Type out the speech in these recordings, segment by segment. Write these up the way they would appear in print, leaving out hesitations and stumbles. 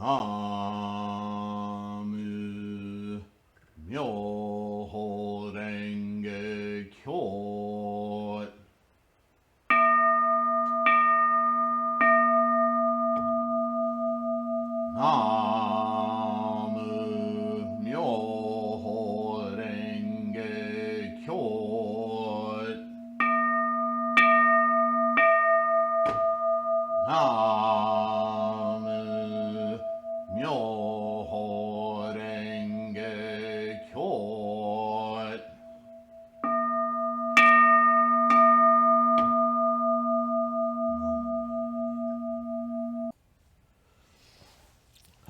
나무 묘호랭개교 나무 묘호랭개교 나무 묘호랭개교.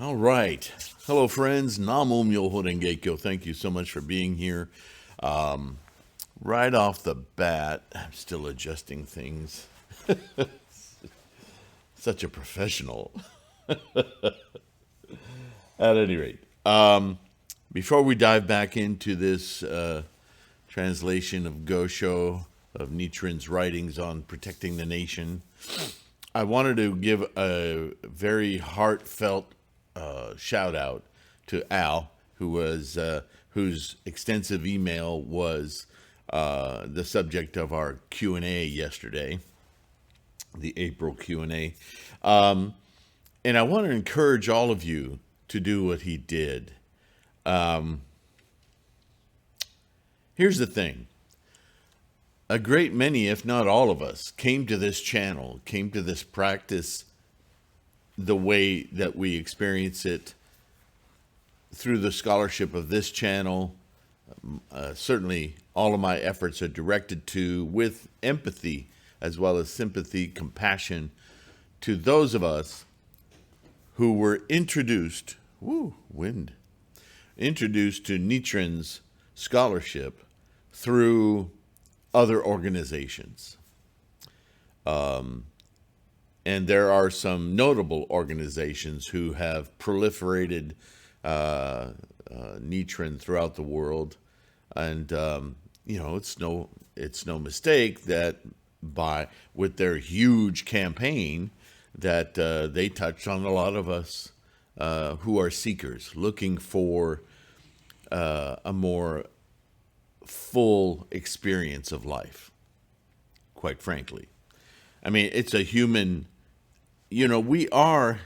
All right. Hello, friends. Namo Myoho Renge-kyo. Thank you so much for being here. Right off the bat, I'm still adjusting things. Such a professional. At any rate, before we dive back into this translation of Gosho, of Nichiren's writings on protecting the nation, I wanted to give a very heartfelt shout out to Al, whose extensive email was the subject of our Q&A yesterday, the April Q&A. And I want to encourage all of you to do what he did. Here's the thing. A great many, if not all of us, came to this channel, came to this practice the way that we experience it through the scholarship of this channel. Certainly, all of my efforts are directed to, with empathy, as well as sympathy, compassion, to those of us who were introduced to Nichiren's scholarship through other organizations. And there are some notable organizations who have proliferated Nichiren throughout the world. And, it's no mistake that with their huge campaign that they touched on a lot of us who are seekers, looking for a more full experience of life, quite frankly. I mean, it's a human, we are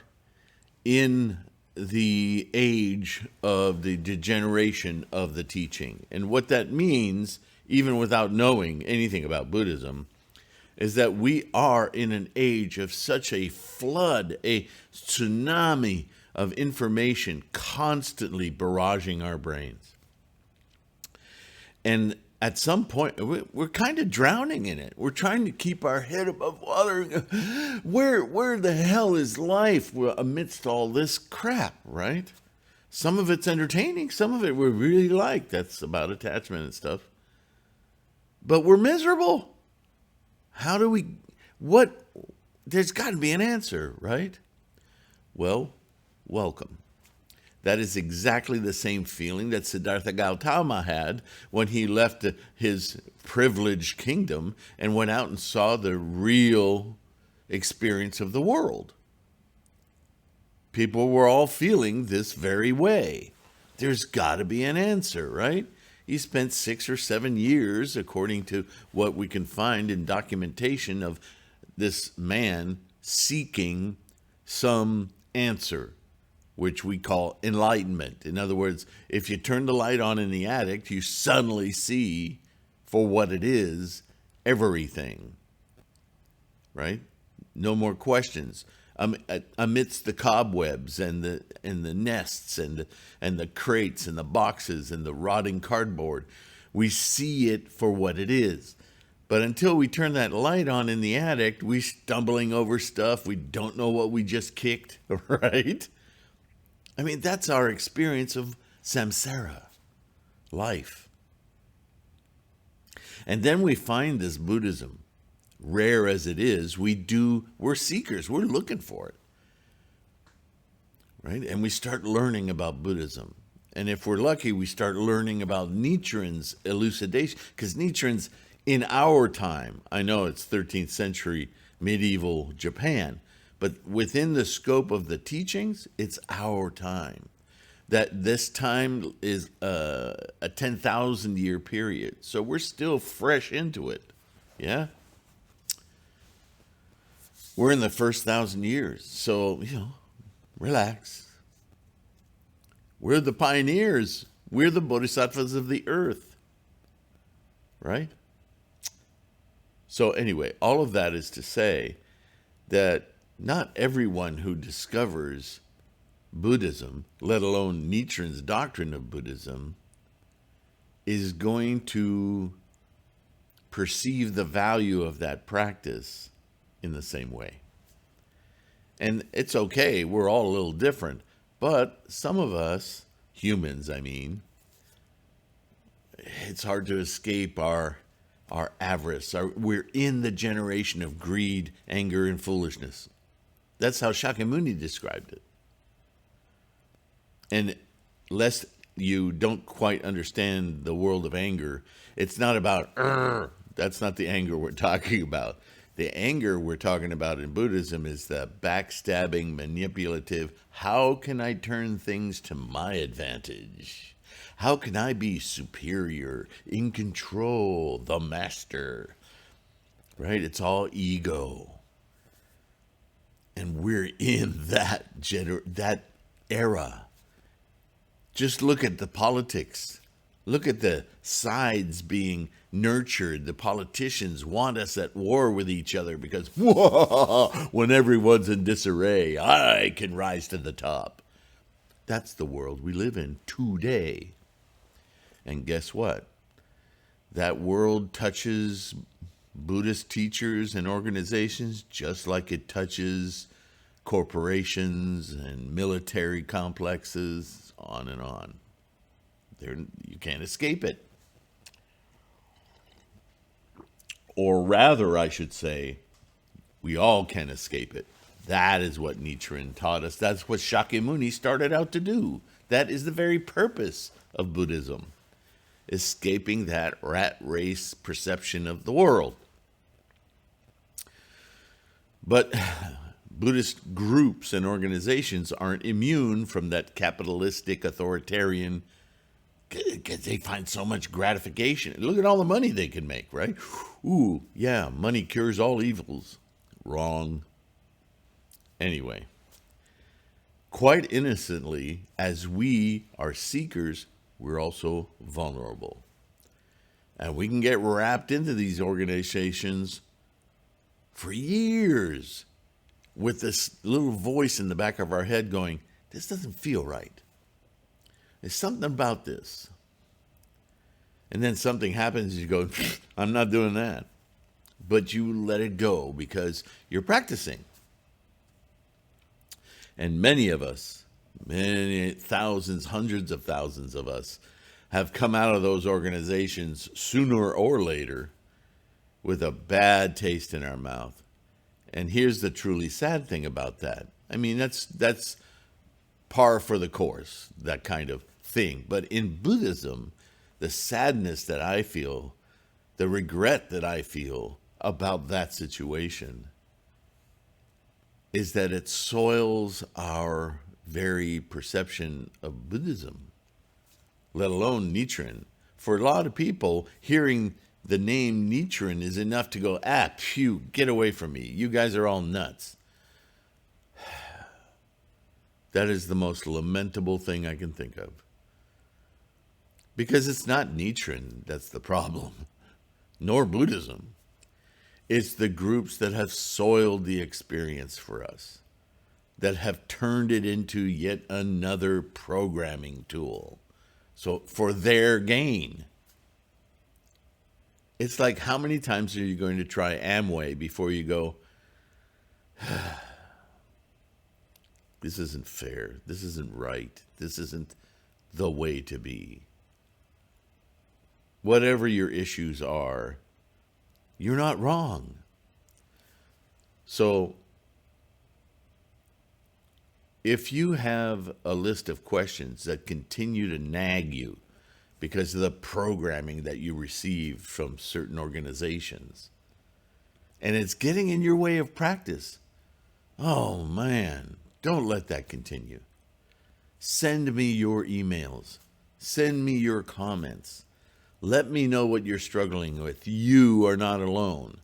in the age of the degeneration of the teaching. And what that means, even without knowing anything about Buddhism, is that we are in an age of such a flood, a tsunami of information constantly barraging our brains. And at some point, we're kind of drowning in it. We're trying to keep our head above water. Where the hell is life amidst all this crap, right? Some of it's entertaining. Some of it we really like. That's about attachment and stuff. But we're miserable. How do we, there's got to be an answer, right? Well, welcome. That is exactly the same feeling that Siddhartha Gautama had when he left his privileged kingdom and went out and saw the real experience of the world. People were all feeling this very way. There's got to be an answer, right? He spent 6 or 7 years, according to what we can find in documentation of this man seeking some answer, which we call enlightenment. In other words, if you turn the light on in the attic, you suddenly see for what it is everything, right? No more questions. Amidst the cobwebs and the nests and the crates and the boxes and the rotting cardboard, we see it for what it is. But until we turn that light on in the attic, we're stumbling over stuff. We don't know what we just kicked, right? I mean, that's our experience of samsara, life. And then we find this Buddhism, rare as it is, we're seekers, we're looking for it, right? And we start learning about Buddhism. And if we're lucky, we start learning about Nichiren's elucidation, because Nichiren's in our time, I know it's 13th century medieval Japan, But within the scope of the teachings, it's our time. That this time is a 10,000 year period. So we're still fresh into it. Yeah? We're in the first 1,000 years. So, relax. We're the pioneers. We're the bodhisattvas of the earth. Right? So anyway, all of that is to say that not everyone who discovers Buddhism, let alone Nichiren's doctrine of Buddhism, is going to perceive the value of that practice in the same way. And it's okay, we're all a little different, but some of us, humans, it's hard to escape our avarice. We're in the generation of greed, anger, and foolishness. That's how Shakyamuni described it. And lest you don't quite understand the world of anger, it's not about, that's not the anger we're talking about. The anger we're talking about in Buddhism is the backstabbing, manipulative, how can I turn things to my advantage? How can I be superior, in control, the master? Right? It's all ego. And we're in that era. Just look at the politics. Look at the sides being nurtured. The politicians want us at war with each other because when everyone's in disarray, I can rise to the top. That's the world we live in today. And guess what? That world touches Buddhist teachers and organizations just like it touches corporations and military complexes, on and on. You can't escape it. Or rather, I should say, we all can escape it. That is what Nichiren taught us. That's what Shakyamuni started out to do. That is the very purpose of Buddhism. Escaping that rat race perception of the world. But Buddhist groups and organizations aren't immune from that capitalistic, authoritarian, because they find so much gratification. Look at all the money they can make, right? Ooh, yeah, money cures all evils. Wrong. Anyway, quite innocently, as we are seekers, we're also vulnerable. And we can get wrapped into these organizations for years with this little voice in the back of our head going, this doesn't feel right. There's something about this. And then something happens, you go, I'm not doing that. But you let it go because you're practicing. And many of us, many thousands, hundreds of thousands of us, have come out of those organizations sooner or later with a bad taste in our mouth. And here's the truly sad thing about that. I mean, that's par for the course, that kind of thing. But in Buddhism, the sadness that I feel, the regret that I feel about that situation is that it soils our very perception of Buddhism, let alone Nichiren. For a lot of people, hearing the name Nichiren is enough to go, phew, get away from me. You guys are all nuts. That is the most lamentable thing I can think of. Because it's not Nichiren that's the problem, nor Buddhism. It's the groups that have soiled the experience for us, that have turned it into yet another programming tool. So for their gain. It's like, how many times are you going to try Amway before you go, this isn't fair, this isn't right, this isn't the way to be. Whatever your issues are, you're not wrong. So, if you have a list of questions that continue to nag you because of the programming that you receive from certain organizations, and it's getting in your way of practice, Oh man, don't let that continue. Send me your emails. Send me your comments. Let me know what you're struggling with. You are not alone.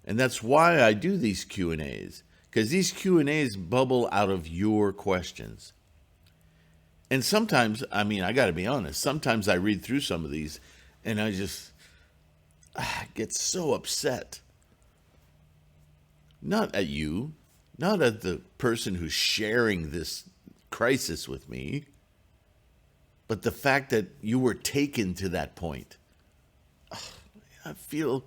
And that's why I do these Q&As, because these Q&As bubble out of your questions. And sometimes, I got to be honest, sometimes I read through some of these and I just get so upset. Not at you, not at the person who's sharing this crisis with me, but the fact that you were taken to that point. I feel...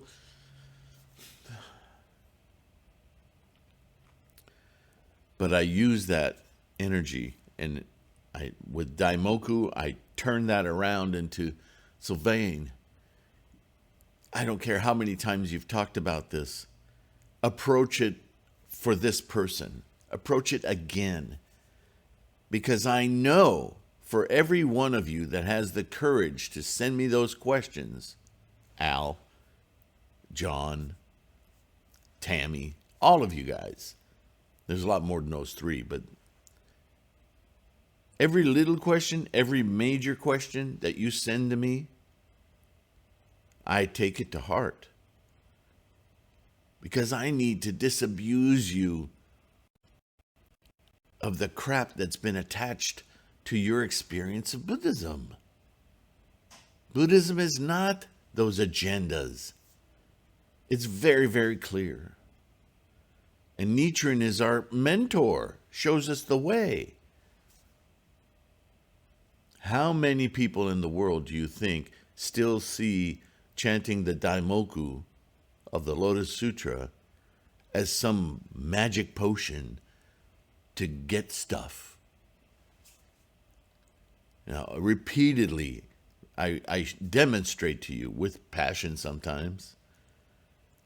But I use that energy, and with Daimoku, I turn that around into Sylvain. I don't care how many times you've talked about this. Approach it for this person. Approach it again. Because I know for every one of you that has the courage to send me those questions, Al, John, Tammy, all of you guys. There's a lot more than those three, but every little question, every major question that you send to me, I take it to heart. Because I need to disabuse you of the crap that's been attached to your experience of Buddhism. Buddhism is not those agendas. It's very, very clear. And Nichiren is our mentor, shows us the way. How many people in the world do you think still see chanting the Daimoku of the Lotus Sutra as some magic potion to get stuff? Now, repeatedly, I demonstrate to you with passion sometimes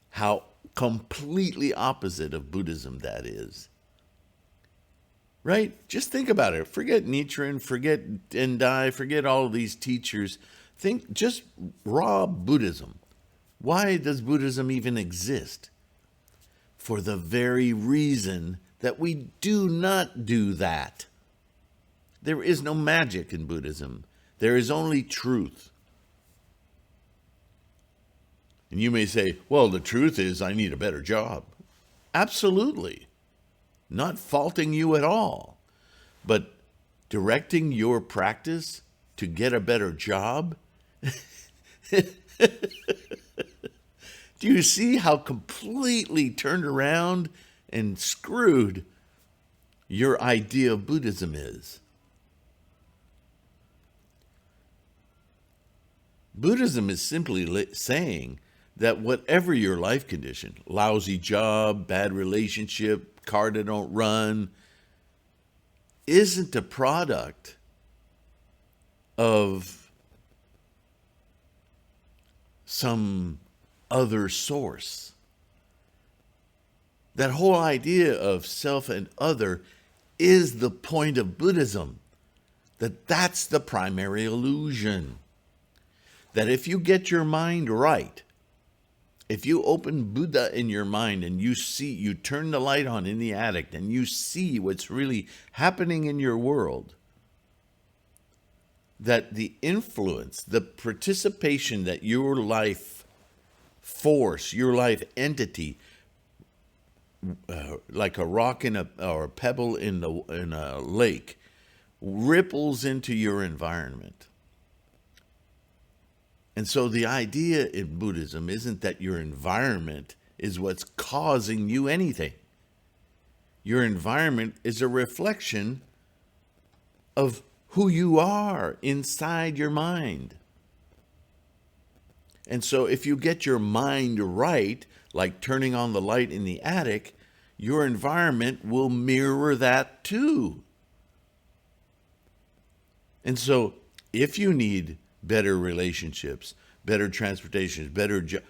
how completely opposite of Buddhism that is. Right? Just think about it. Forget Nichiren, forget Dendai, forget all of these teachers. Think just raw Buddhism. Why does Buddhism even exist? For the very reason that we do not do that. There is no magic in Buddhism. There is only truth. And you may say, well, the truth is I need a better job. Absolutely. Not faulting you at all. But directing your practice to get a better job? Do you see how completely turned around and screwed your idea of Buddhism is? Buddhism is simply saying that whatever your life condition, lousy job, bad relationship, car that don't run, isn't a product of some other source. That whole idea of self and other is the point of Buddhism. That's the primary illusion. That if you get your mind right, if you open Buddha in your mind and you turn the light on in the attic and you see what's really happening in your world, that the influence, the participation that your life force, your life entity, like a rock or a pebble in a lake, ripples into your environment. And so the idea in Buddhism isn't that your environment is what's causing you anything. Your environment is a reflection of who you are inside your mind. And so if you get your mind right, like turning on the light in the attic, your environment will mirror that too. And so if you need better relationships, better transportation,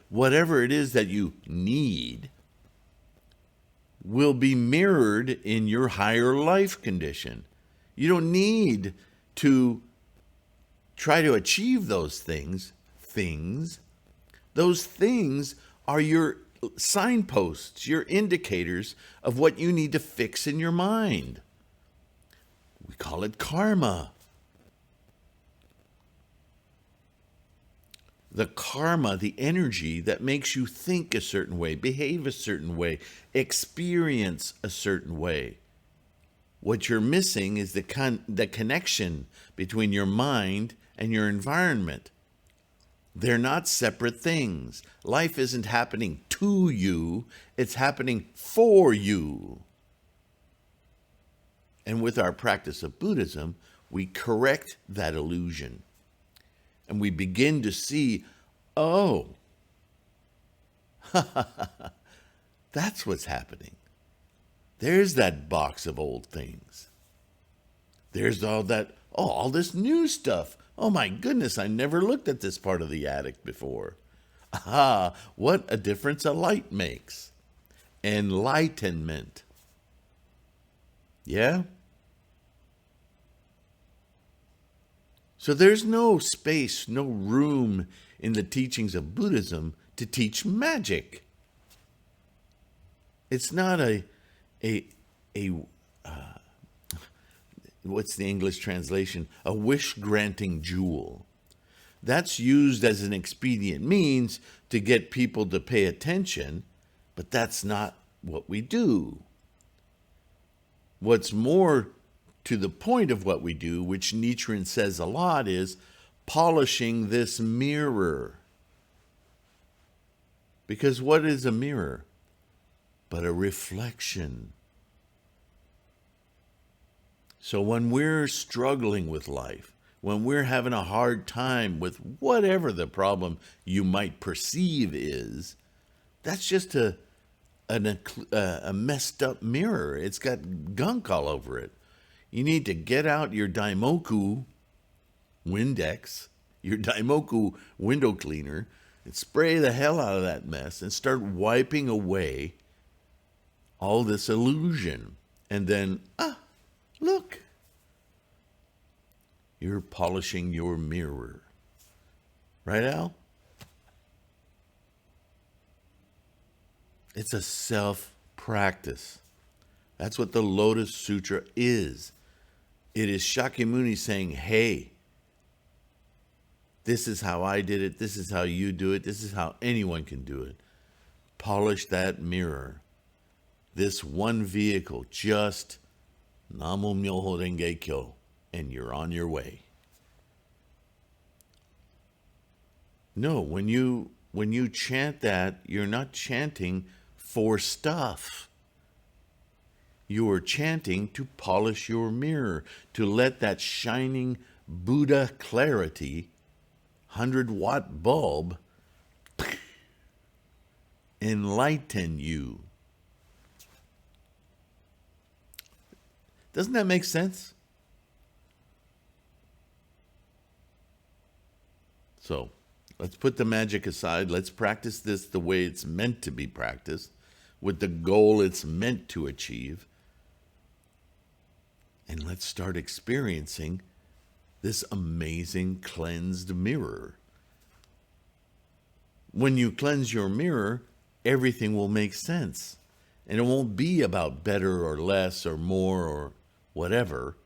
whatever it is that you need, will be mirrored in your higher life condition. You don't need to try to achieve those things. Those things are your signposts, your indicators of what you need to fix in your mind. We call it karma. The karma, the energy that makes you think a certain way, behave a certain way, experience a certain way. What you're missing is the connection between your mind and your environment. They're not separate things. Life isn't happening to you, it's happening for you. And with our practice of Buddhism, we correct that illusion. And we begin to see, oh, that's what's happening. There's that box of old things. There's all this new stuff. Oh my goodness, I never looked at this part of the attic before. Aha, what a difference a light makes. Enlightenment. Yeah? So there's no space, no room in the teachings of Buddhism to teach magic. It's not what's the English translation? A wish-granting jewel. That's used as an expedient means to get people to pay attention, but that's not what we do. What's more to the point of what we do, which Nichiren says a lot, is polishing this mirror. Because what is a mirror? But a reflection. So when we're struggling with life, when we're having a hard time with whatever the problem you might perceive is, that's just a messed up mirror. It's got gunk all over it. You need to get out your Daimoku Windex, your Daimoku window cleaner, and spray the hell out of that mess and start wiping away all this illusion. And then, look, you're polishing your mirror. Right, Al? It's a self-practice. That's what the Lotus Sutra is. It is Shakyamuni saying, hey, this is how I did it. This is how you do it. This is how anyone can do it. Polish that mirror. This one vehicle, just Namo Myoho Renge Kyo, and you're on your way. No, when you chant that, you're not chanting for stuff. You are chanting to polish your mirror, to let that shining Buddha clarity, 100-watt bulb, enlighten you. Doesn't that make sense? So, let's put the magic aside. Let's practice this the way it's meant to be practiced, with the goal it's meant to achieve. And let's start experiencing this amazing cleansed mirror. When you cleanse your mirror, everything will make sense. And it won't be about better or less or more or whatever.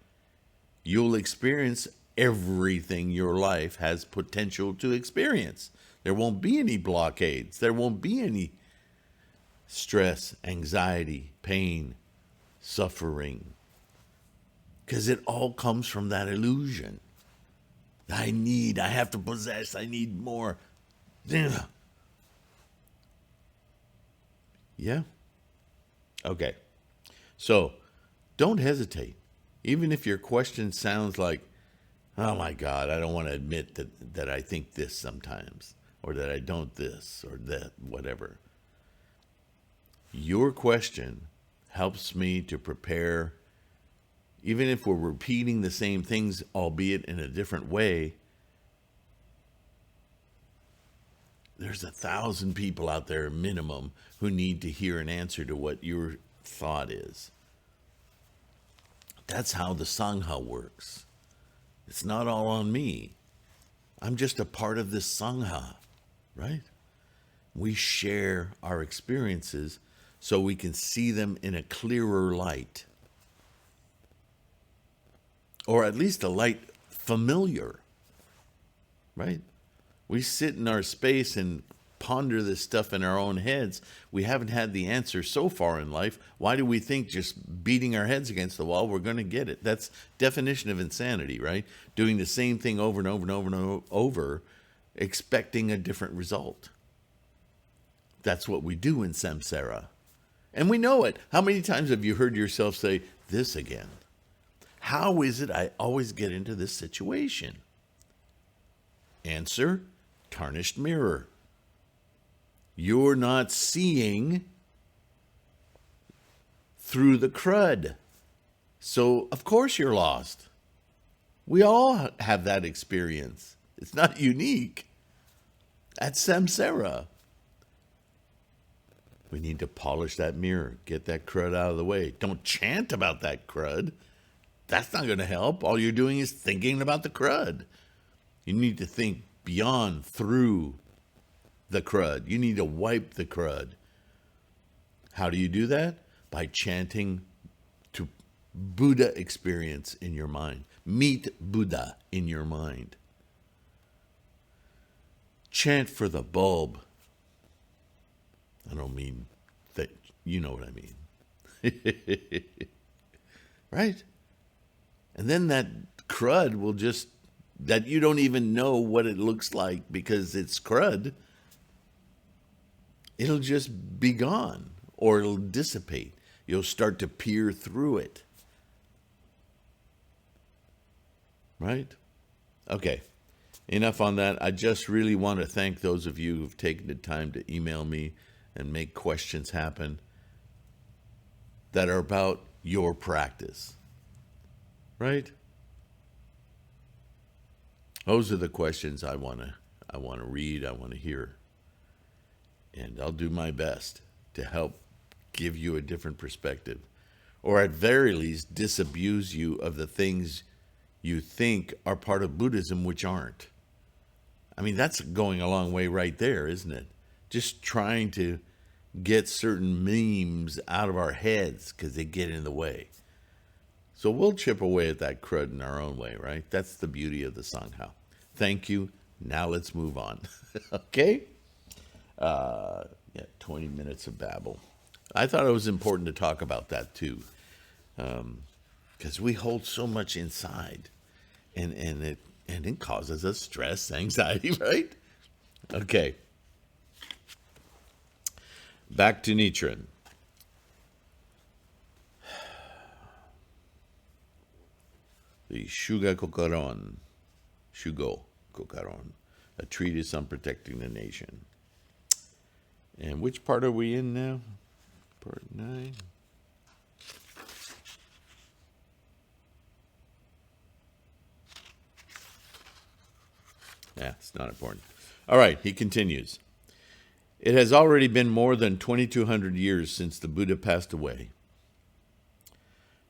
You'll experience everything your life has potential to experience. There won't be any blockades. There won't be any stress, anxiety, pain, suffering. Because it all comes from that illusion. I have to possess, I need more. Yeah? Okay. So, don't hesitate. Even if your question sounds like, oh my God, I don't want to admit that I think this sometimes, or that I don't this, or that, whatever. Your question helps me to prepare. Even if we're repeating the same things, albeit in a different way, there's 1,000 people out there minimum who need to hear an answer to what your thought is. That's how the Sangha works. It's not all on me. I'm just a part of this Sangha, right? we share our experiences so we can see them in a clearer light. Or at least a light familiar, right? We sit in our space and ponder this stuff in our own heads. We haven't had the answer so far in life. Why do we think just beating our heads against the wall, we're going to get it? That's definition of insanity, right? Doing the same thing over and over and over and over, expecting a different result. That's what we do in samsara. And we know it. How many times have you heard yourself say, this again? How is it I always get into this situation? Answer, tarnished mirror. You're not seeing through the crud. So, of course, you're lost. We all have that experience. It's not unique. That's samsara. We need to polish that mirror, get that crud out of the way. Don't chant about that crud. That's not going to help. All you're doing is thinking about the crud. You need to think beyond, through the crud. You need to wipe the crud. How do you do that? By chanting to Buddha experience in your mind. Meet Buddha in your mind. Chant for the bulb. I don't mean that, you know what I mean. Right? And then that crud will just, that you don't even know what it looks like because it's crud, it'll just be gone or it'll dissipate. You'll start to peer through it. Right? Okay. Enough on that. I just really want to thank those of you who've taken the time to email me and make questions happen that are about your practice. Right? Those are the questions I want to read, I want to hear. And I'll do my best to help give you a different perspective, or at very least disabuse you of the things you think are part of Buddhism which aren't. I mean, that's going a long way right there, isn't it? Just trying to get certain memes out of our heads because they get in the way. So we'll chip away at that crud in our own way, right? That's the beauty of the Sangha. Thank you. Now let's move on. Okay? 20 minutes of babble. I thought it was important to talk about that too. Because we hold so much inside. And it causes us stress, anxiety, right? Okay. Back to Nichiren. The Shugo Kokaron, a treatise on protecting the nation. And which part are we in now? Part 9. Yeah, it's not important. All right, he continues. It has already been more than 2,200 years since the Buddha passed away.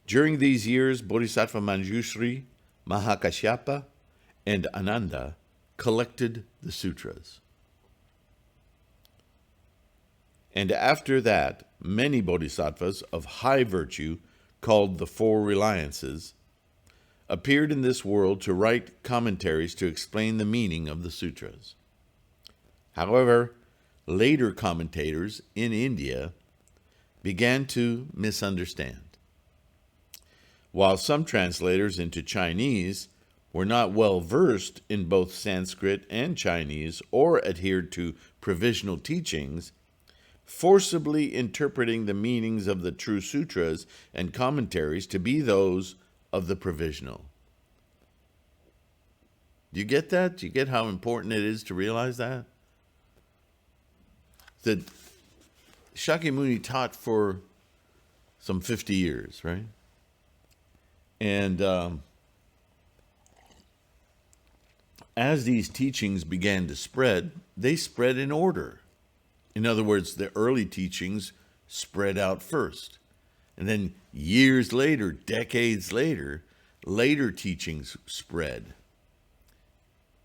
During these years, Bodhisattva Manjushri, Mahakashyapa, and Ananda collected the sutras. And after that, many bodhisattvas of high virtue, called the Four Reliances, appeared in this world to write commentaries to explain the meaning of the sutras. However, later commentators in India began to misunderstand. While some translators into Chinese were not well versed in both Sanskrit and Chinese or adhered to provisional teachings, forcibly interpreting the meanings of the true sutras and commentaries to be those of the provisional. Do you get that? Do you get how important it is to realize that? That Shakyamuni taught for some 50 years, right? And as these teachings began to spread, they spread in order. In other words, the early teachings spread out first. And then years later, decades later, later teachings spread.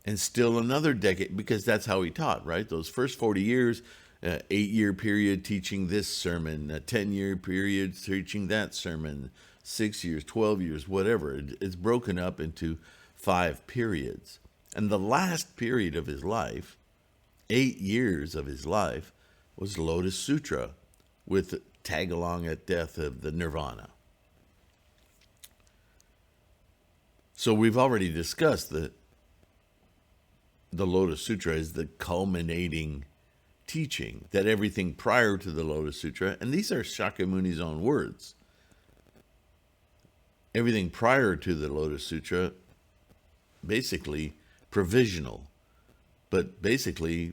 And still another decade, because that's how he taught, right? Those first 40 years, 8-year period teaching this sermon, a 10-year period teaching that sermon, 6 years, 12 years, whatever. It's broken up into 5 periods. And the last period of his life, 8 years of his life, was Lotus Sutra, with tag along at death of the Nirvana. So we've already discussed that the Lotus Sutra is the culminating teaching, that everything prior to the Lotus Sutra, and these are Shakyamuni's own words, everything prior to the Lotus Sutra, basically provisional, but basically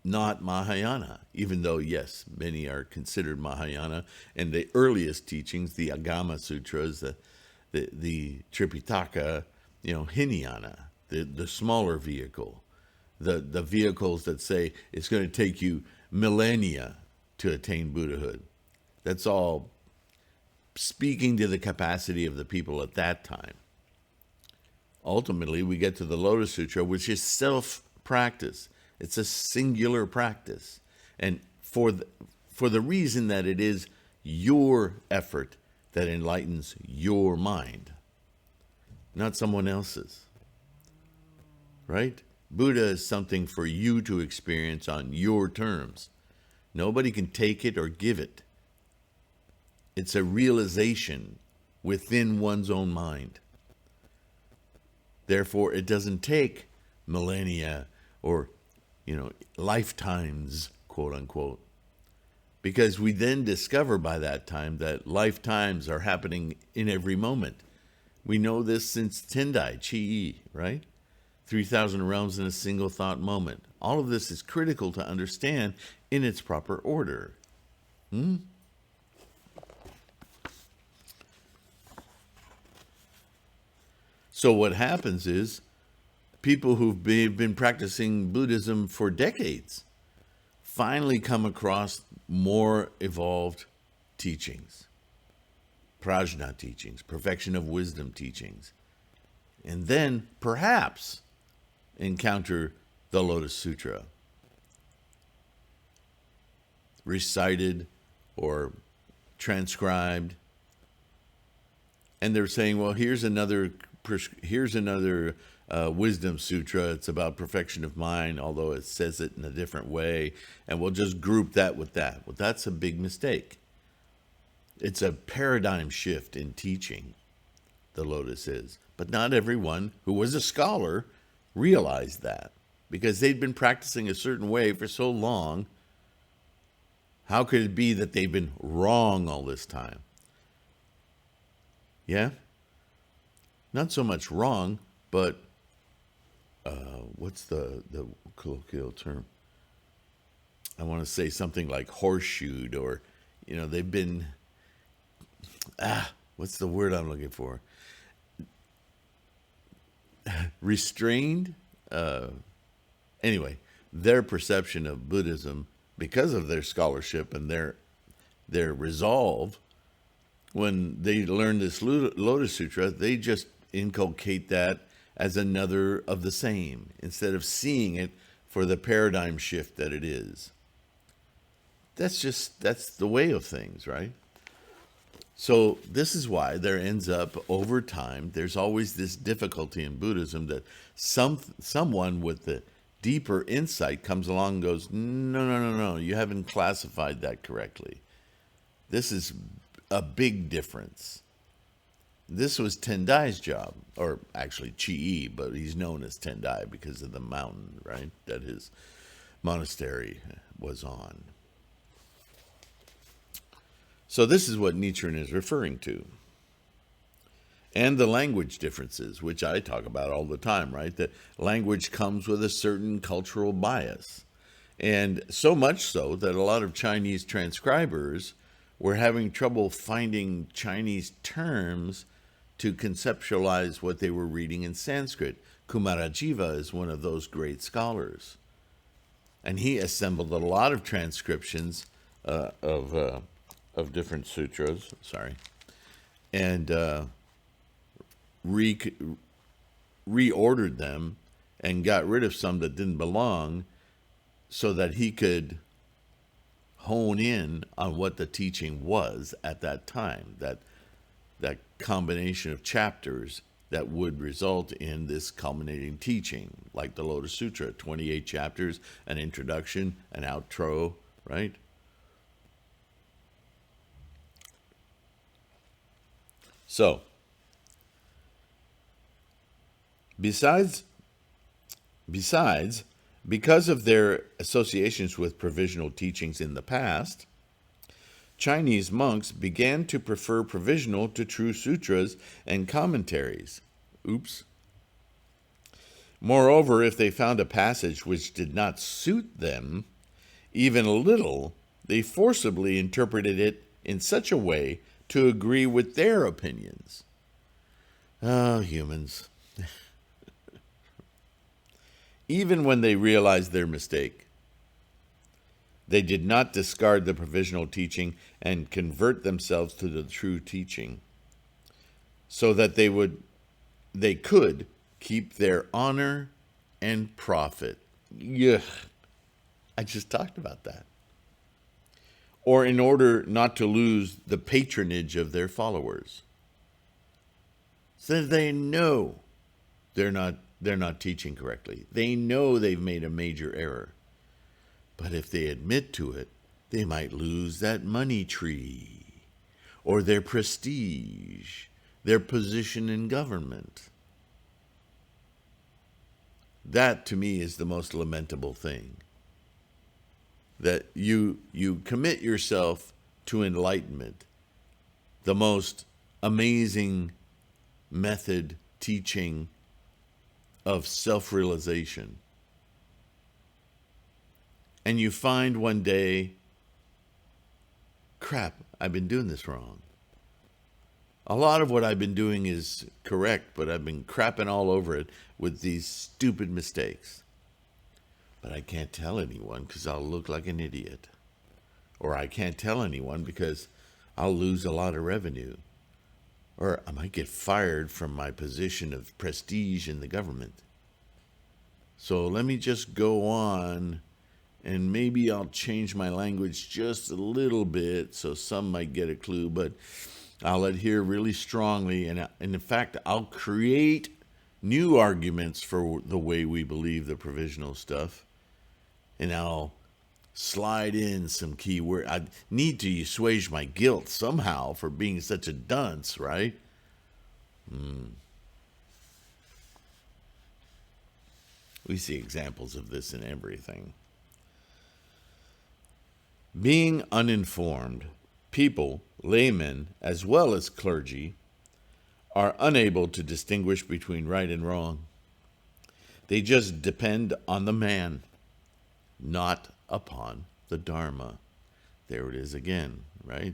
not Mahayana, even though, yes, many are considered Mahayana, and the earliest teachings, the Agama Sutras, the Tripitaka, Hinayana, the smaller vehicle, the vehicles that say it's going to take you millennia to attain Buddhahood. That's all speaking to the capacity of the people at that time. Ultimately, we get to the Lotus Sutra, which is self-practice. It's a singular practice. And for the reason that it is your effort that enlightens your mind, not someone else's. Right? Buddha is something for you to experience on your terms. Nobody can take it or give it. It's a realization within one's own mind. Therefore, it doesn't take millennia or, lifetimes, quote unquote. Because we then discover by that time that lifetimes are happening in every moment. We know this since Tendai, Chi, right? 3,000 realms in a single thought moment. All of this is critical to understand in its proper order. So what happens is people who've been practicing Buddhism for decades finally come across more evolved teachings, prajna teachings, perfection of wisdom teachings, and then perhaps encounter the Lotus Sutra, recited or transcribed, and they're saying, well, here's another wisdom sutra. It's about perfection of mind, although it says it in a different way, and we'll just group that with that. Well, that's a big mistake. It's a paradigm shift in teaching, the Lotus is. But not everyone who was a scholar realized that, because they'd been practicing a certain way for so long. How could it be that they've been wrong all this time? Yeah? Not so much wrong, but what's the colloquial term? I want to say something like horseshoed, or, they've been, what's the word I'm looking for? Restrained? Anyway, their perception of Buddhism, because of their scholarship and their resolve, when they learn this Lotus Sutra, they just inculcate that as another of the same, instead of seeing it for the paradigm shift that it is. That's the way of things, right? So this is why there ends up, over time, there's always this difficulty in Buddhism that someone with the deeper insight comes along and goes, no, you haven't classified that correctly. This is a big difference. This was Tendai's job, or actually Chi, but he's known as Tendai because of the mountain, right, that his monastery was on. So this is what Nichiren is referring to. And the language differences, which I talk about all the time, right? That language comes with a certain cultural bias. And so much so that a lot of Chinese transcribers were having trouble finding Chinese terms to conceptualize what they were reading in Sanskrit. Kumarajiva is one of those great scholars. And he assembled a lot of transcriptions of different sutras, and reordered them and got rid of some that didn't belong, so that he could hone in on what the teaching was at that time, that combination of chapters that would result in this culminating teaching, like the Lotus Sutra, 28 chapters, an introduction, an outro, right? So, besides, because of their associations with provisional teachings in the past, Chinese monks began to prefer provisional to true sutras and commentaries. Oops. Moreover, if they found a passage which did not suit them, even a little, they forcibly interpreted it in such a way to agree with their opinions. Oh, humans. Even when they realized their mistake, they did not discard the provisional teaching and convert themselves to the true teaching, so that they could keep their honor and profit. Yuck. I just talked about that. Or in order not to lose the patronage of their followers. So they know they're not teaching correctly. They know they've made a major error. But if they admit to it, they might lose that money tree, or their prestige, their position in government. That, to me, is the most lamentable thing. That you commit yourself to enlightenment, the most amazing method, teaching of self-realization. And you find one day, crap, I've been doing this wrong. A lot of what I've been doing is correct, but I've been crapping all over it with these stupid mistakes. But I can't tell anyone because I'll look like an idiot. Or I can't tell anyone because I'll lose a lot of revenue. Or I might get fired from my position of prestige in the government. So let me just go on, and maybe I'll change my language just a little bit so some might get a clue, but I'll adhere really strongly, and in fact, I'll create new arguments for the way we believe the provisional stuff, and I'll slide in some key words. I need to assuage my guilt somehow for being such a dunce, right? We see examples of this in everything. Being uninformed, people, laymen, as well as clergy, are unable to distinguish between right and wrong. They just depend on the man, not upon the Dharma. There it is again, right?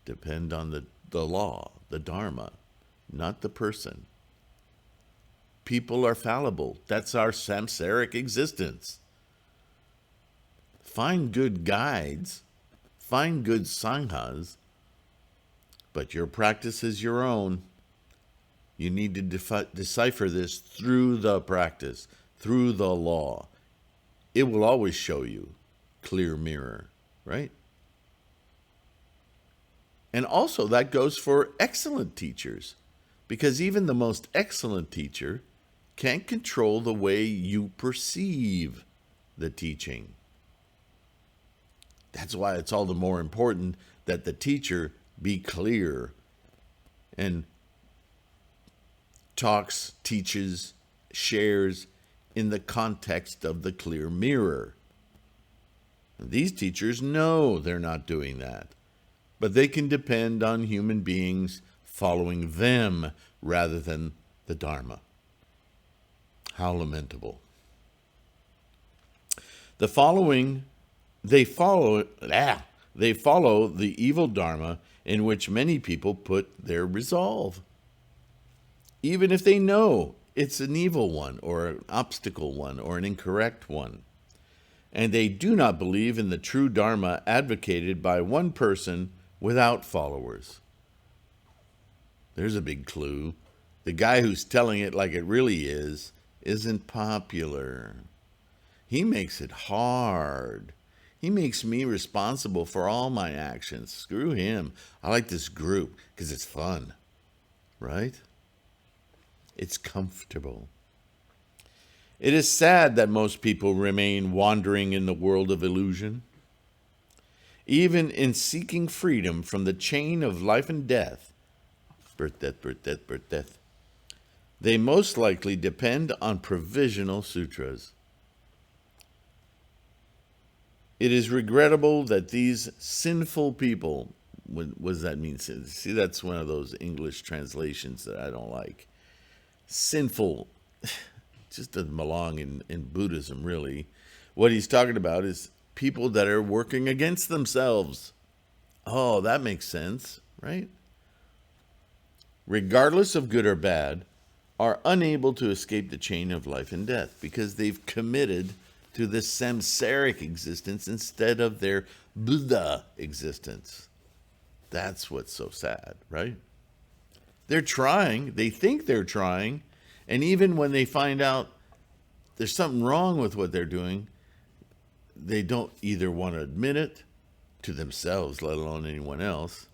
Depend on the law, the Dharma, not the person. People are fallible. That's our samsaric existence. Find good guides, find good sanghas, but your practice is your own. You need to decipher this through the practice, through the law. It will always show you, clear mirror, right? And also that goes for excellent teachers, because even the most excellent teacher can't control the way you perceive the teaching. That's why it's all the more important that the teacher be clear and talks, teaches, shares in the context of the clear mirror. These teachers know they're not doing that, but they can depend on human beings following them rather than the Dharma. How lamentable. They follow the evil Dharma in which many people put their resolve, even if they know it's an evil one or an obstacle one or an incorrect one. And they do not believe in the true Dharma advocated by one person without followers. There's a big clue. The guy who's telling it like it really is isn't popular. He makes it hard. He makes me responsible for all my actions. Screw him. I like this group because it's fun, right? It's comfortable. It is sad that most people remain wandering in the world of illusion. Even in seeking freedom from the chain of life and death, birth, death, birth, death, birth, death, they most likely depend on provisional sutras. It is regrettable that these sinful people, what does that mean? See, that's one of those English translations that I don't like. Sinful just doesn't belong in Buddhism, really. What he's talking about is people that are working against themselves. Oh, that makes sense, right? Regardless of good or bad, are unable to escape the chain of life and death because they've committed to the samsaric existence instead of their Buddha existence. That's what's so sad, right? They're trying, they think they're trying, and even when they find out there's something wrong with what they're doing, they don't either want to admit it to themselves, let alone anyone else,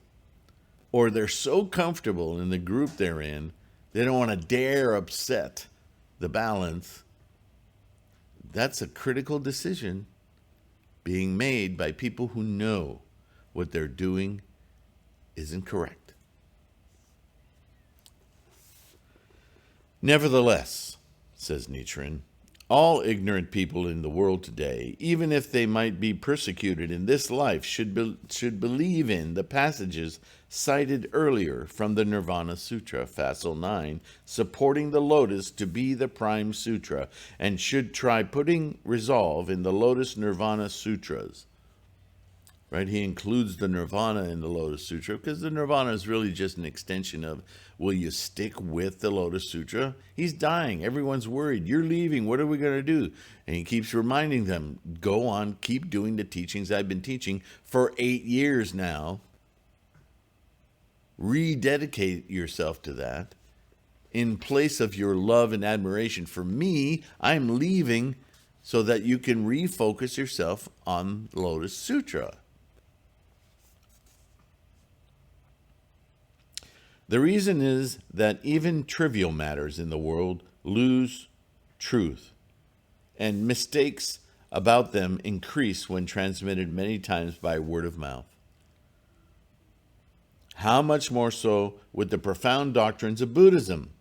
or they're so comfortable in the group they're in, they don't want to dare upset the balance. That's a critical decision being made by people who know what they're doing isn't correct. Nevertheless, says Nichiren, all ignorant people in the world today, even if they might be persecuted in this life, should believe in the passages cited earlier from the Nirvana Sutra, Facile 9, supporting the Lotus to be the prime sutra, and should try putting resolve in the Lotus Nirvana Sutras. Right? He includes the Nirvana in the Lotus Sutra because the Nirvana is really just an extension of, will you stick with the Lotus Sutra? He's dying. Everyone's worried. You're leaving. What are we going to do? And he keeps reminding them, go on, keep doing the teachings I've been teaching for 8 years now. Rededicate yourself to that. In place of your love and admiration for me, I'm leaving so that you can refocus yourself on Lotus Sutra. The reason is that even trivial matters in the world lose truth, and mistakes about them increase when transmitted many times by word of mouth. How much more so with the profound doctrines of Buddhism?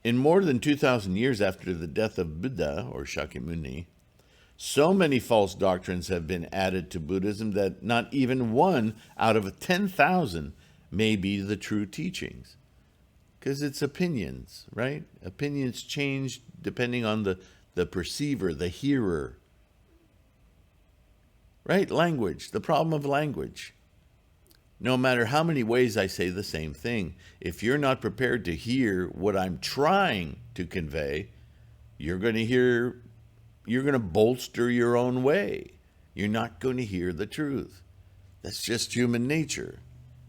In more than 2,000 years after the death of Buddha, or Shakyamuni, so many false doctrines have been added to Buddhism that not even one out of 10,000 may be the true teachings. Because it's opinions, right? Opinions change depending on the perceiver, the hearer. Right? Language, the problem of language. No matter how many ways I say the same thing, if you're not prepared to hear what I'm trying to convey, you're going to bolster your own way. You're not going to hear the truth. That's just human nature.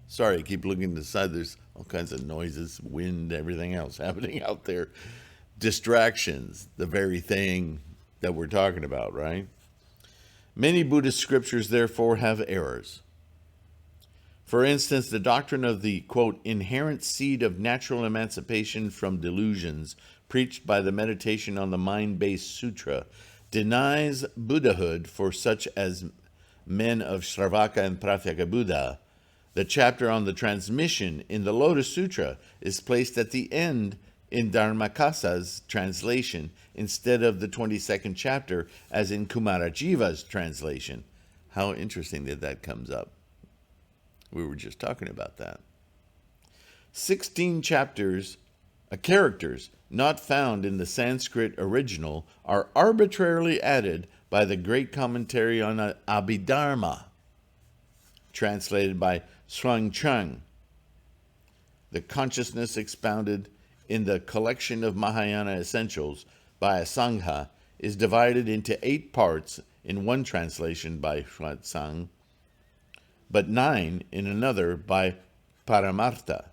Sorry, I keep looking to the side. There's all kinds of noises, wind, everything else happening out there. Distractions, the very thing that we're talking about, right? Many Buddhist scriptures, therefore, have errors. For instance, the doctrine of the, quote, inherent seed of natural emancipation from delusions preached by the Meditation on the Mind-Based Sutra denies Buddhahood for such as men of Sravaka and Pratyeka Buddha. The chapter on the transmission in the Lotus Sutra is placed at the end in Dharmakasa's translation instead of the 22nd chapter as in Kumarajiva's translation. How interesting that comes up. We were just talking about that. 16 characters not found in the Sanskrit original are arbitrarily added by the great commentary on Abhidharma, translated by Shuang Chang. The consciousness expounded in the collection of Mahayana essentials by a Sangha is divided into 8 parts in one translation by Xuanzang, but 9 in another by Paramartha.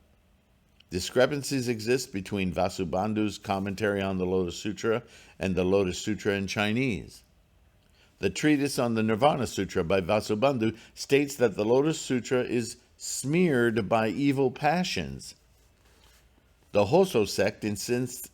Discrepancies exist between Vasubandhu's commentary on the Lotus Sutra and the Lotus Sutra in Chinese. The treatise on the Nirvana Sutra by Vasubandhu states that the Lotus Sutra is smeared by evil passions. The Hoso sect insists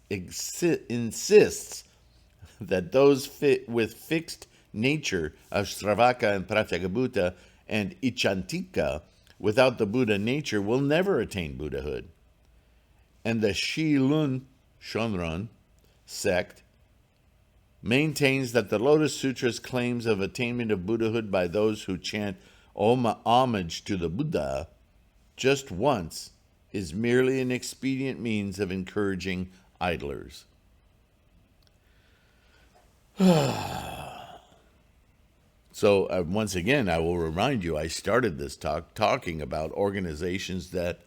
that those with fixed nature of Sravaka and Pratyagabhuta and Ichantika without the Buddha nature will never attain Buddhahood. And the Shonran sect maintains that the Lotus Sutra's claims of attainment of Buddhahood by those who chant homage to the Buddha just once is merely an expedient means of encouraging idlers. So once again, I will remind you, I started this talk talking about organizations that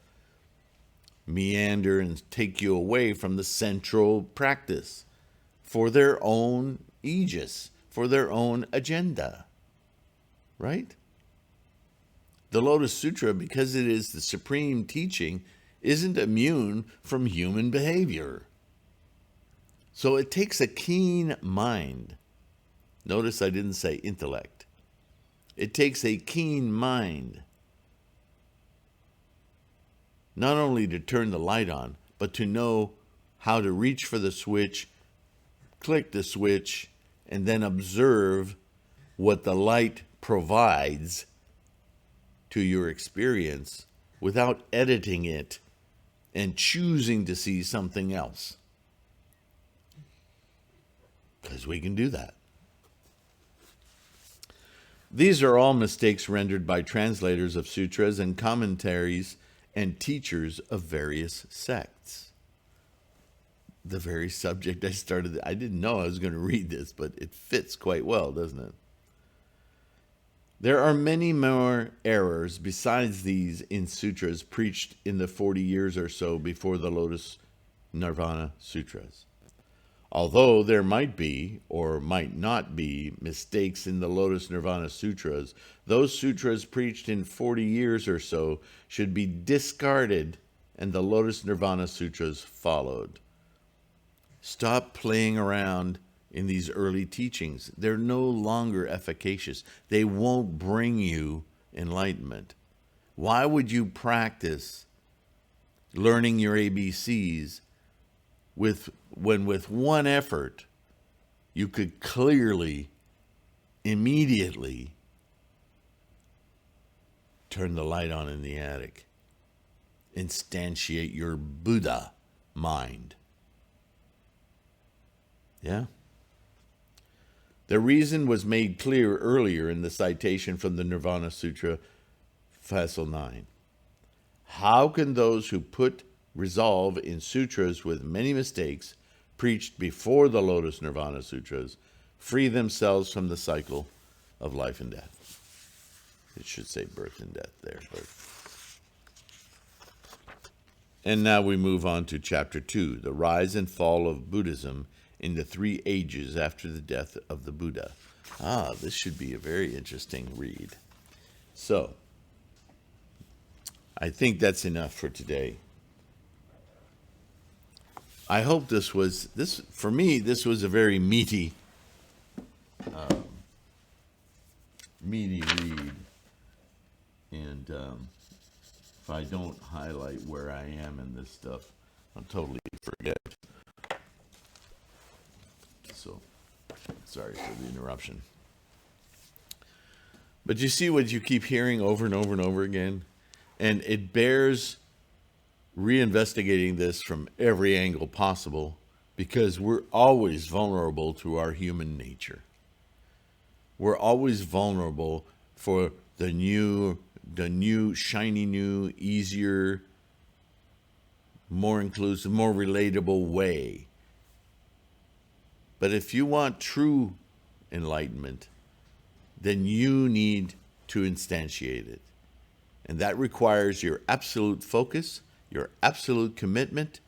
meander and take you away from the central practice for their own aegis, for their own agenda, right? The Lotus Sutra, because it is the supreme teaching, isn't immune from human behavior. So it takes a keen mind. Notice I didn't say intellect. It takes a keen mind not only to turn the light on, but to know how to reach for the switch, click the switch, and then observe what the light provides to your experience without editing it and choosing to see something else. Because we can do that. These are all mistakes rendered by translators of sutras and commentaries and teachers of various sects. The very subject I didn't know I was going to read this, but it fits quite well, doesn't it? There are many more errors besides these in sutras preached in the 40 years or so before the Lotus Nirvana Sutras. Although there might be, or might not be, mistakes in the Lotus Nirvana Sutras, those sutras preached in 40 years or so should be discarded and the Lotus Nirvana Sutras followed. Stop playing around in these early teachings. They're no longer efficacious. They won't bring you enlightenment. Why would you practice learning your ABCs when with one effort you could clearly, immediately turn the light on in the attic, instantiate your Buddha mind? Yeah? The reason was made clear earlier in the citation from the Nirvana Sutra, Facile 9. How can those who put resolve in sutras with many mistakes preached before the Lotus Nirvana Sutras free themselves from the cycle of life and death? It should say birth and death there. And now we move on to Chapter 2, the rise and fall of Buddhism in the 3 ages after the death of the Buddha. This should be a very interesting read. So, I think that's enough for today. I hope this was a very meaty read. And if I don't highlight where I am in this stuff, I'll totally forget. So, sorry for the interruption. But you see what you keep hearing over and over and over again? And it bears reinvestigating this from every angle possible, because we're always vulnerable to our human nature. We're always vulnerable for the new, shiny new, easier, more inclusive, more relatable way. But if you want true enlightenment, then you need to instantiate it. And that requires your absolute focus, your absolute commitment,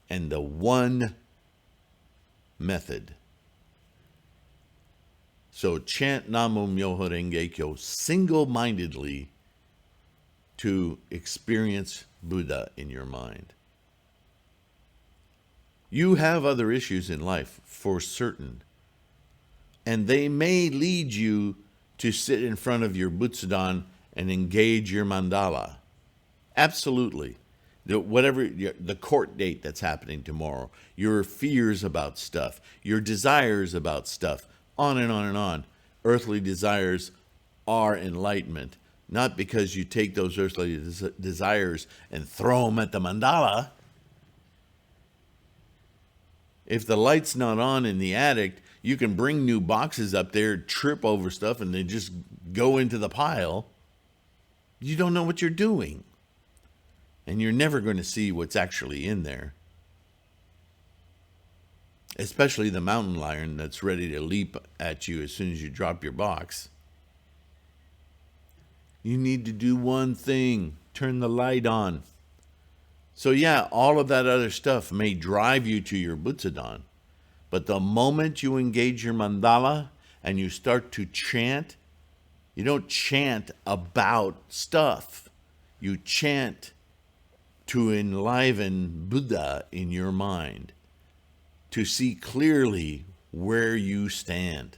and the one method. So chant Namo Myoho Renge Kyo single-mindedly to experience Buddha in your mind. You have other issues in life, for certain. And they may lead you to sit in front of your Butsudan and engage your mandala. Absolutely. The court date that's happening tomorrow, your fears about stuff, your desires about stuff, on and on and on. Earthly desires are enlightenment, not because you take those earthly desires and throw them at the mandala. If the light's not on in the attic, you can bring new boxes up there, trip over stuff, and they just go into the pile. You don't know what you're doing. And you're never going to see what's actually in there. Especially the mountain lion that's ready to leap at you as soon as you drop your box. You need to do one thing. Turn the light on. So yeah, all of that other stuff may drive you to your Butsudan. But the moment you engage your mandala and you start to chant, you don't chant about stuff. You chant to enliven Buddha in your mind, to see clearly where you stand.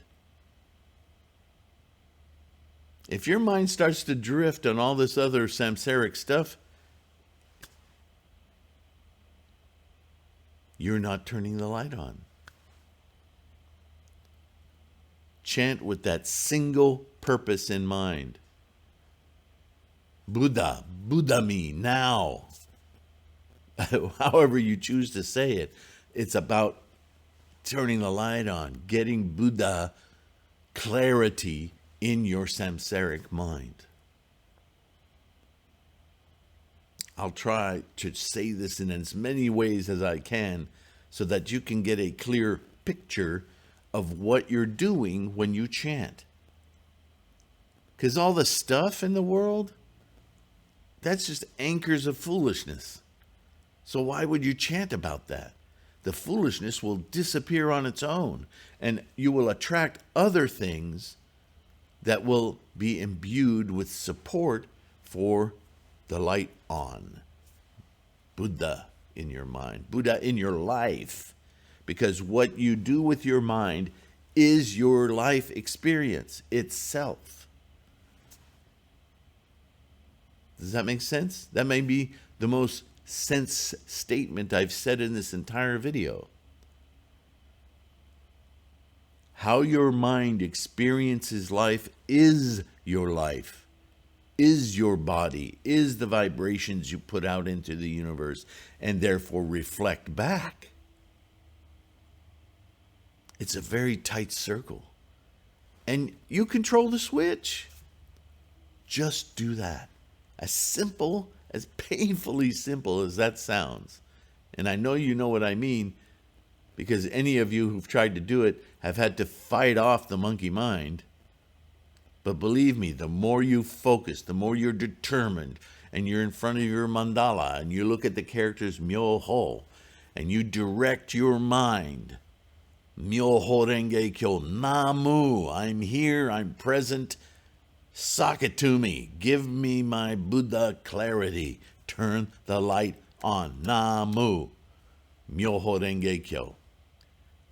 If your mind starts to drift on all this other samsaric stuff, you're not turning the light on. Chant with that single purpose in mind. Buddha, Buddha me now. However you choose to say it, it's about turning the light on, getting Buddha clarity in your samsaric mind. I'll try to say this in as many ways as I can so that you can get a clear picture of what you're doing when you chant. Because all the stuff in the world, that's just anchors of foolishness. So why would you chant about that? The foolishness will disappear on its own, and you will attract other things that will be imbued with support for the light on. Buddha in your mind, Buddha in your life, because what you do with your mind is your life experience itself. Does that make sense? That may be the most sense statement I've said in this entire video. How your mind experiences life is your life, is your body, is the vibrations you put out into the universe and therefore reflect back. It's a very tight circle. And you control the switch. Just do that. As simple, as painfully simple as that sounds. And I know you know what I mean, because any of you who've tried to do it have had to fight off the monkey mind. But believe me, the more you focus, the more you're determined, and you're in front of your mandala, and you look at the characters Myoho, and you direct your mind, Myoho Renge Kyo, Namu, I'm here, I'm present, sock it to me, give me my Buddha clarity, turn the light on, Namu, Myoho Renge Kyo.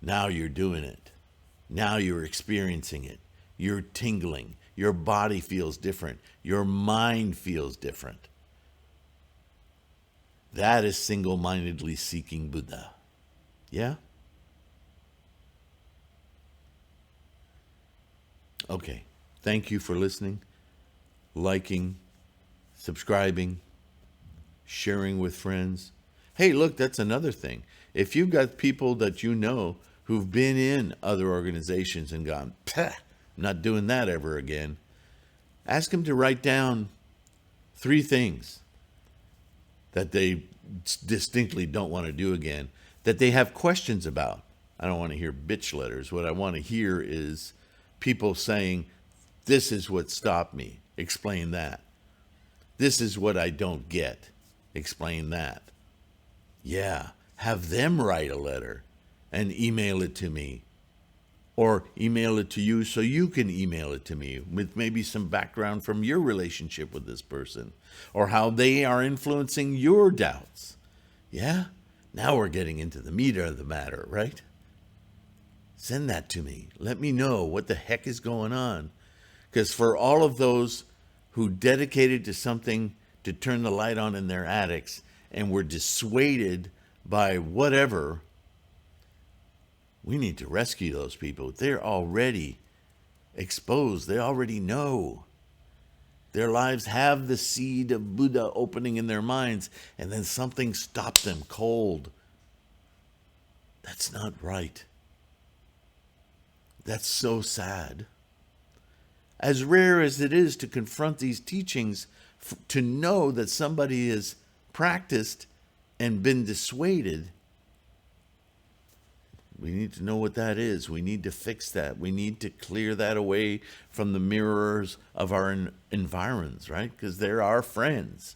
Now you're doing it. Now you're experiencing it. You're tingling. Your body feels different. Your mind feels different. That is single-mindedly seeking Buddha. Yeah? Okay. Thank you for listening, liking, subscribing, sharing with friends. Hey, look, that's another thing. If you've got people that you know who've been in other organizations and gone, I'm not doing that ever again, ask them to write down 3 things that they distinctly don't want to do again, that they have questions about. I don't want to hear bitch letters. What I want to hear is people saying, this is what stopped me. Explain that. This is what I don't get. Explain that. Yeah, have them write a letter and email it to me. Or email it to you so you can email it to me with maybe some background from your relationship with this person or how they are influencing your doubts. Yeah? Now we're getting into the meat of the matter, right? Send that to me. Let me know what the heck is going on. Because for all of those who dedicated to something to turn the light on in their attics and were dissuaded by whatever, we need to rescue those people. They're already exposed. They already know. Their lives have the seed of Buddha opening in their minds, and then something stopped them cold. That's not right. That's so sad. As rare as it is to confront these teachings, to know that somebody has practiced and been dissuaded, we need to know what that is. We need to fix that. We need to clear that away from the mirrors of our environs, right? Because they're our friends.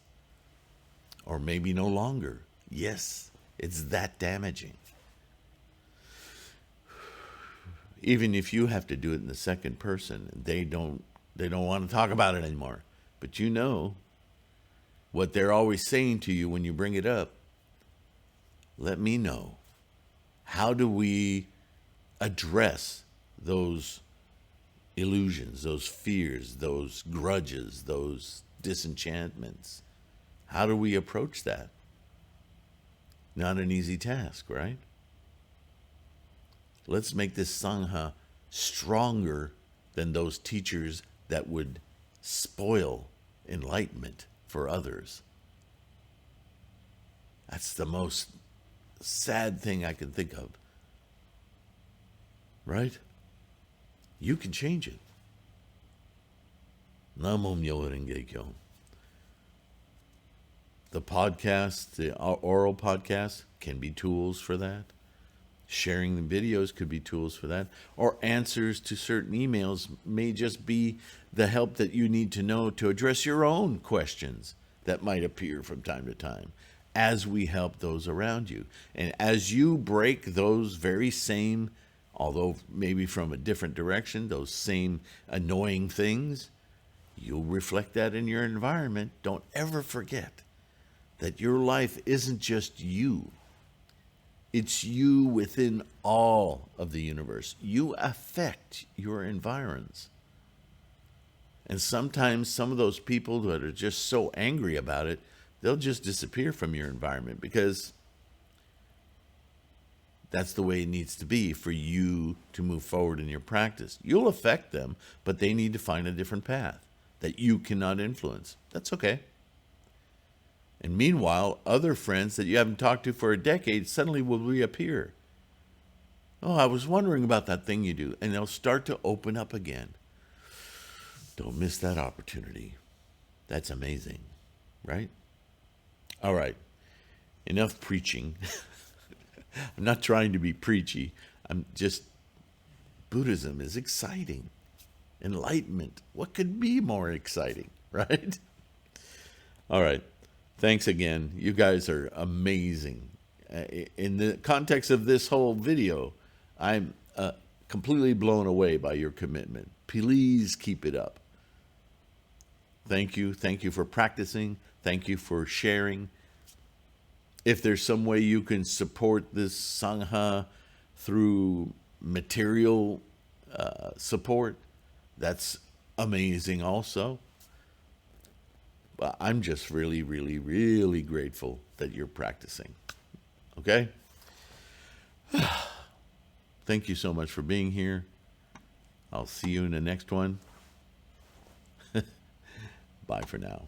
Or maybe no longer. Yes, it's that damaging. Even if you have to do it in the second person, they don't want to talk about it anymore. But you know what they're always saying to you when you bring it up. Let me know. How do we address those illusions, those fears, those grudges, those disenchantments? How do we approach that? Not an easy task, right? Let's make this Sangha stronger than those teachers that would spoil enlightenment for others. That's the most sad thing I can think of. Right? You can change it. Namo Myoho Renge Kyo. The podcast, the oral podcast, can be tools for that. Sharing the videos could be tools for that. Or answers to certain emails may just be the help that you need to know to address your own questions that might appear from time to time as we help those around you. And as you break those very same, although maybe from a different direction, those same annoying things, you'll reflect that in your environment. Don't ever forget that your life isn't just you. It's you within all of the universe. You affect your environs. And sometimes some of those people that are just so angry about it, they'll just disappear from your environment because that's the way it needs to be for you to move forward in your practice. You'll affect them, but they need to find a different path that you cannot influence. That's okay. And meanwhile, other friends that you haven't talked to for a decade suddenly will reappear. Oh, I was wondering about that thing you do. And they'll start to open up again. Don't miss that opportunity. That's amazing, right? All right. Enough preaching. I'm not trying to be preachy. Buddhism is exciting. Enlightenment. What could be more exciting, right? All right. Thanks again. You guys are amazing. In the context of this whole video, I'm completely blown away by your commitment. Please keep it up. Thank you. Thank you for practicing. Thank you for sharing. If there's some way you can support this Sangha through material support, that's amazing also. But I'm just really, really, really grateful that you're practicing. Okay? Thank you so much for being here. I'll see you in the next one. Bye for now.